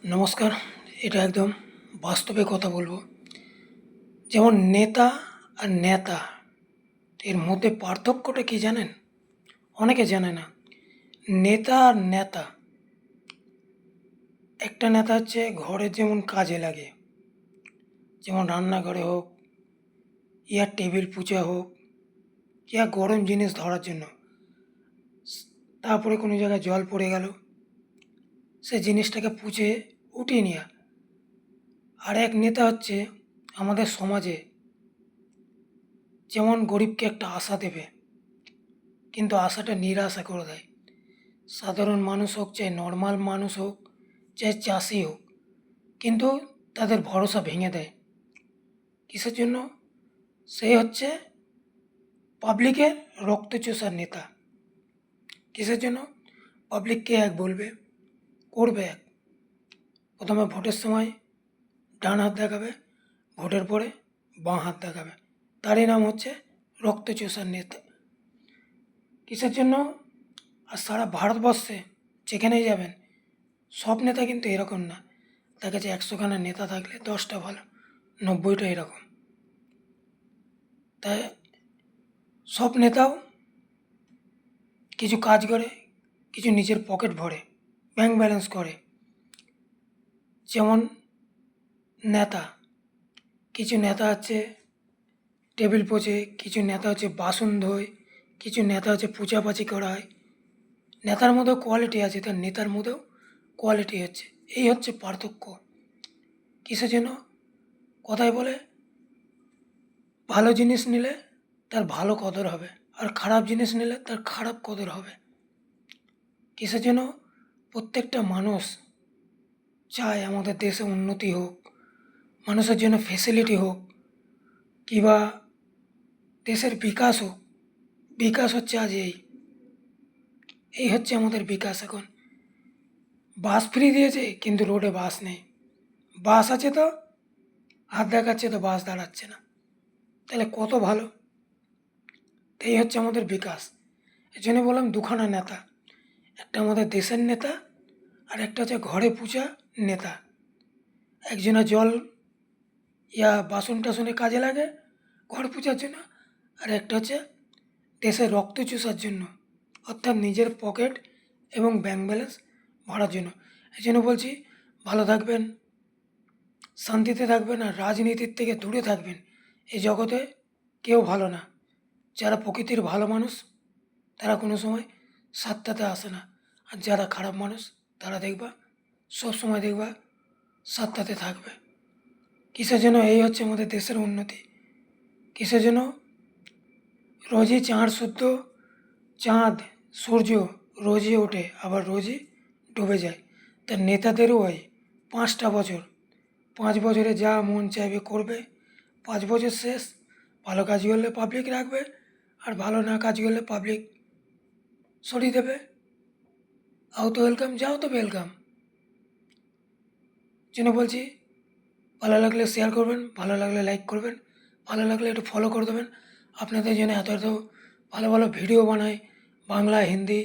নমস্কার। এটা একদম বাস্তবে কথা বলবো। যেমন নেতা আর নেতা এর মধ্যে পার্থক্যটা কি জানেন? অনেকে জানে না। নেতা আর নেতা, একটা নেতা হচ্ছে ঘরের যেমন কাজে লাগে, যেমন রান্নাঘরে হোক, ইয়া টেবিল পুছা হোক, ইয়া গরম জিনিস ধরার জন্য। তারপরে কোনো জায়গায় জল পড়ে গেল, সে জিনিসটাকে পুছে উঠিয়ে নেওয়া। আর এক নেতা হচ্ছে আমাদের সমাজে যেমন গরিবকে একটা আশা দেবে, কিন্তু আশাটা নিরাশা করে দেয়। সাধারণ মানুষ হোক, চাই নর্মাল মানুষ হোক, চাই চাষি হোক, কিন্তু তাদের ভরসা ভেঙে দেয়। কিসের জন্য? সে হচ্ছে পাবলিকের রক্তচোষার নেতা। কিসের জন্য? পাবলিককে এক বলবে, করবে এক। প্রথমে ভোটের সময় ডান হাত দেখাবে, ভোটের পরে বাঁ হাত দেখাবে। তারই নাম হচ্ছে রক্তচোষার নেতা। কিসের জন্য? আর সারা ভারতবর্ষে যেখানেই যাবেন, সব নেতা কিন্তু এরকম না। দেখা যাচ্ছে ১০০খানা নেতা থাকলে ১০টা ভালো, ৯০টা এরকম। তাই সব নেতাও কিছু কাজ করে, কিছু নিজের পকেট ভরে, ব্যাংক ব্যালেন্স করে। যেমন নেতা, কিছু নেতা হচ্ছে টেবিল পোছে, কিছু নেতা হচ্ছে বাসন ধোয়, কিছু নেতা হচ্ছে পুছাপাছি করায়। নেতার মধ্যেও কোয়ালিটি আছে, তার নেতার মধ্যেও কোয়ালিটি হচ্ছে। এই হচ্ছে পার্থক্য। কিসের জন্য? কথায় বলে, ভালো জিনিস নিলে তার ভালো কদর হবে, আর খারাপ জিনিস নিলে তার খারাপ কদর হবে। কিসের জন্য? প্রত্যেকটা মানুষ চায় আমাদের দেশে উন্নতি হোক, মানুষের জন্য ফেসিলিটি হোক, কিংবা দেশের বিকাশ হোক। বিকাশ হচ্ছে আজ এই হচ্ছে আমাদের বিকাশ এখন। বাস ফ্রি দিয়েছে, কিন্তু রোডে বাস নেই। বাস আছে তো হাত দেখাচ্ছে, তো বাস দাঁড়াচ্ছে না। তাহলে কত ভালো! এই হচ্ছে আমাদের বিকাশ। এই জন্য বললাম দুখানা নেতা, একটা আমাদের দেশের নেতা, আর একটা হচ্ছে ঘরে পূজা নেতা। একজনের জল ইয়া বাসন টাসনে কাজে লাগে ঘর পূজার জন্য, আর একটা হচ্ছে দেশের রক্ত চুষার জন্য, অর্থাৎ নিজের পকেট এবং ব্যাংক ব্যালেন্স ভরার জন্য। এই জন্য বলছি, ভালো থাকবেন, শান্তিতে থাকবেন, আর রাজনীতির থেকে দূরে থাকবেন। এই জগতে কেউ ভালো না। যারা প্রকৃতির ভালো মানুষ তারা কোনো সময় সাতটাতে আসে না, আর যারা খারাপ মানুষ তারা দেখবা সব সময় দেখবা সাতটাতে থাকবে। কিসের জন্য? এই হচ্ছে আমাদের দেশের উন্নতি। কিসের জন্য? রোজই চাঁদ শুদ্ধ, চাঁদ সূর্য রোজই ওঠে, আবার রোজই ডুবে যায়। তার নেতাদেরও হয় 5টা বছর, 5 বছরে যা মন চাইবে করবে। 5 বছর শেষ, ভালো কাজ করলে পাবলিক রাখবে, আর ভালো না কাজ করলে পাবলিক সরিয়ে দেবে। আও তো ওয়েলকাম, যাও তো ওয়েলকাম। জন্য বলছি, ভালো লাগলে শেয়ার করবেন, ভালো লাগলে লাইক করবেন, ভালো লাগলে একটু ফলো করে দেবেন। আপনাদের জন্য এত এত ভালো ভালো ভিডিও বানাই, বাংলা হিন্দি,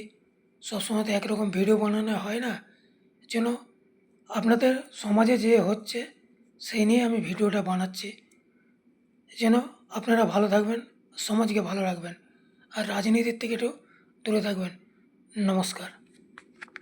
সবসময় তো একরকম ভিডিও বানানো হয় না। জন্য আপনাদের সমাজে যে হচ্ছে সেই নিয়ে আমি ভিডিওটা বানাচ্ছি। যেন আপনারা ভালো থাকবেন, সমাজকে ভালো রাখবেন, আর রাজনীতির থেকে একটু দূরে থাকবেন। নমস্কার।